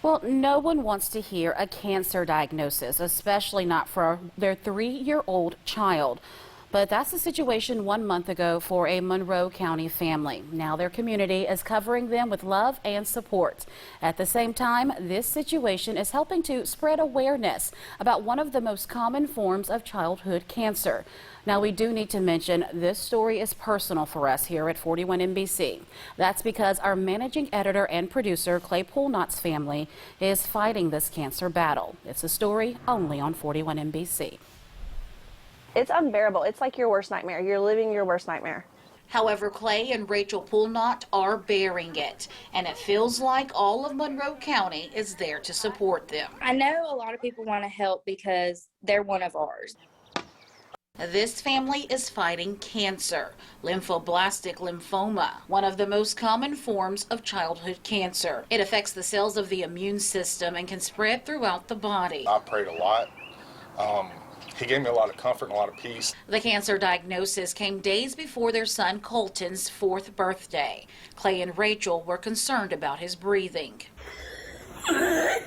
Well, no one wants to hear a cancer diagnosis, especially not for their 3-year-old child. But that's the situation 1 month ago for a Monroe County family. Now their community is covering them with love and support. At the same time, this situation is helping to spread awareness about one of the most common forms of childhood cancer. Now, we do need to mention this story is personal for us here at 41 NBC. That's because our managing editor and producer, Colton Poulnott's family, is fighting this cancer battle. It's a story only on 41 NBC. It's unbearable. It's like your worst nightmare. You're living your worst nightmare. However, Clay and Rachel Poulnott are bearing it, and it feels like all of Monroe County is there to support them. I know a lot of people want to help because they're one of ours. This family is fighting cancer, lymphoblastic lymphoma, one of the most common forms of childhood cancer. It affects the cells of the immune system and can spread throughout the body. I prayed a lot. He gave me a lot of comfort and a lot of peace. The cancer diagnosis came days before their son Colton's 4th birthday. Clay and Rachel were concerned about his breathing. The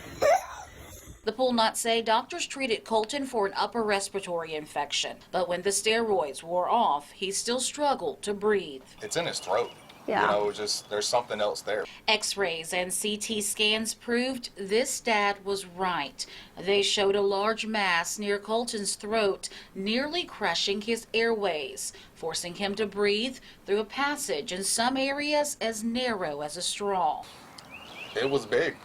Poulnotts say doctors treated Colton for an upper respiratory infection, but when the steroids wore off, he still struggled to breathe. It's in his throat. Yeah. You know, just there's something else there. X-rays and CT scans proved this dad was right. They showed a large mass near Colton's throat, nearly crushing his airways, forcing him to breathe through a passage in some areas as narrow as a straw. It was big.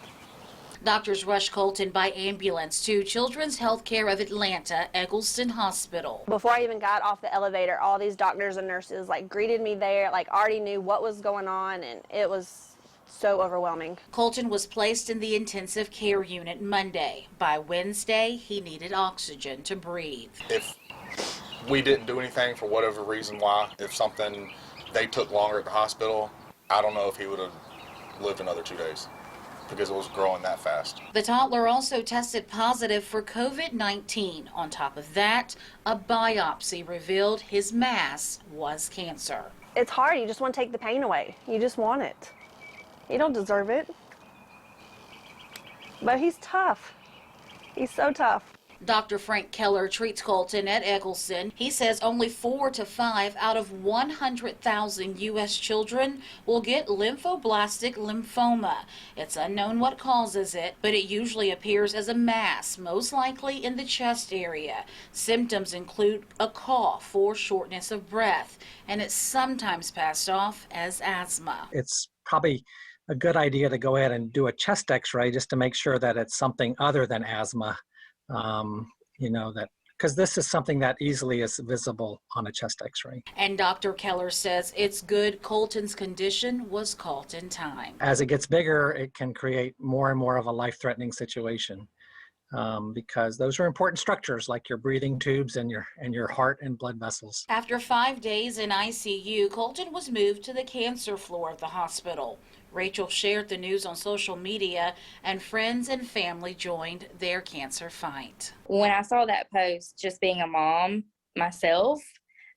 Doctors rushed Colton by ambulance to Children's Healthcare of Atlanta Eggleston Hospital. Before I even got off the elevator, all these doctors and nurses greeted me there, already knew what was going on, and it was so overwhelming. Colton was placed in the intensive care unit Monday. By Wednesday, he needed oxygen to breathe. If we didn't do anything for whatever reason why, if something they took longer at the hospital, I don't know if he would have lived another 2 days, because it was growing that fast. The toddler also tested positive for COVID-19. On top of that, a biopsy revealed his mass was cancer. It's hard. You just want to take the pain away. You just want it. You don't deserve it. But he's tough. He's so tough. Dr. Frank KELLER treats Colton at Eggleston. He says only 4 to 5 out of 100,000 U.S. children will get lymphoblastic lymphoma. It's unknown what causes it, but it usually appears as a mass, most likely in the chest area. Symptoms include a cough or shortness of breath, and it's sometimes passed off as asthma. It's probably a good idea to go ahead and do a chest x-ray just to make sure that it's something other than asthma. Because this is something that easily is visible on a chest x-ray. And Dr. KELLER says it's good Colton's condition was caught in time. As it gets bigger, it can create more and more of a life-threatening situation because those are important structures like your breathing tubes and your heart and blood vessels. After 5 days in ICU, Colton was moved to the cancer floor of the hospital. Rachel shared the news on social media, and friends and family joined their cancer fight. When I saw that post, just being a mom myself,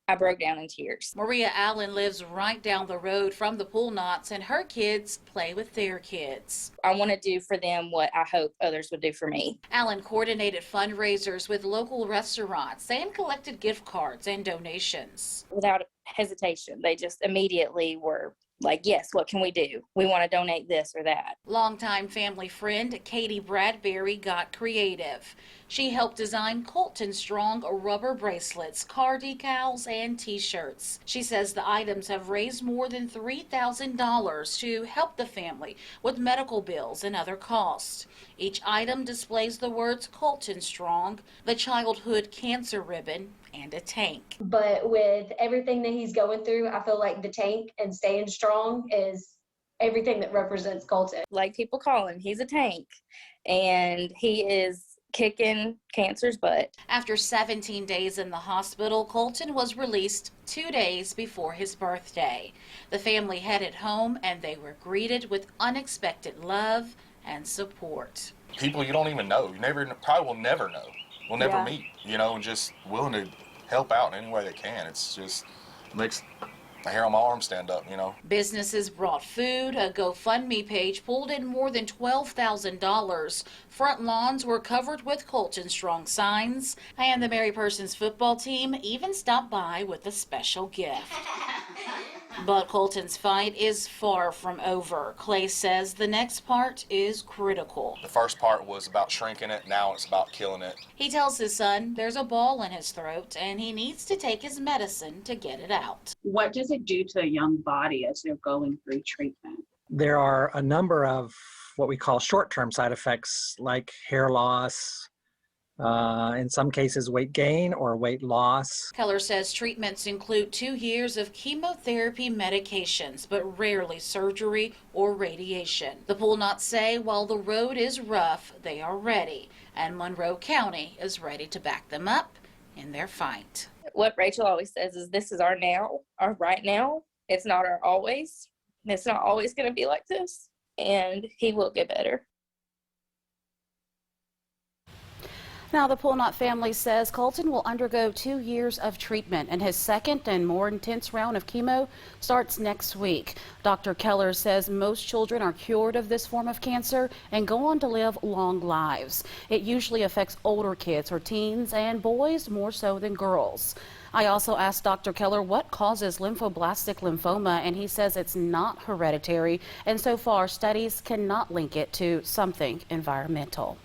I broke down in tears. Maria Allen lives right down the road from the Poulnotts, and her kids play with their kids. I want to do for them what I hope others would do for me. Allen coordinated fundraisers with local restaurants and collected gift cards and donations. Without hesitation, they just immediately were like, yes, what can we do? We want to donate this or that. Longtime family friend Katie BRADBERRY got creative. She helped design Colton Strong rubber bracelets, car decals, and t-shirts. She says the items have raised more than $3,000 to help the family with medical bills and other costs. Each item displays the words Colton Strong, the childhood cancer ribbon, and a tank. But with everything that he's going through, I feel like the tank and staying strong is everything that represents Colton. Like people call him, he's a tank, and he is kicking cancer's butt. After 17 days in the hospital, Colton was released 2 days before his birthday. The family headed home, and they were greeted with unexpected love and support. People you don't even know, probably will never know. We'll never meet, and just willing to help out in any way they can. It's just makes the hair on my arm stand up, Businesses brought food. A GoFundMe page pulled in more than $12,000. Front lawns were covered with Colton Strong signs. And the Mary Persons football team even stopped by with a special gift. But Colton's fight is far from over. Clay says the next part is critical. The first part was about shrinking it. Now it's about killing it. He tells his son there's a ball in his throat and he needs to take his medicine to get it out. What does it do to a young body as they're going through treatment? There are a number of what we call short-term side effects like hair loss, in some cases weight gain or weight loss. Keller says treatments include 2 years of chemotherapy medications, but rarely surgery or radiation. The Poulnotts say while the road is rough, they are ready, and Monroe County is ready to back them up in their fight. What Rachel always says is this is our now, our right now. It's not our always. It's not always going to be like this, and he will get better. Now, the Poulnott family says Colton will undergo 2 years of treatment, and his second and more intense round of chemo starts next week. Dr. Keller says most children are cured of this form of cancer and go on to live long lives. It usually affects older kids or teens, and boys more so than girls. I also asked Dr. Keller what causes lymphoblastic lymphoma, and he says it's not hereditary, and so far studies cannot link it to something environmental.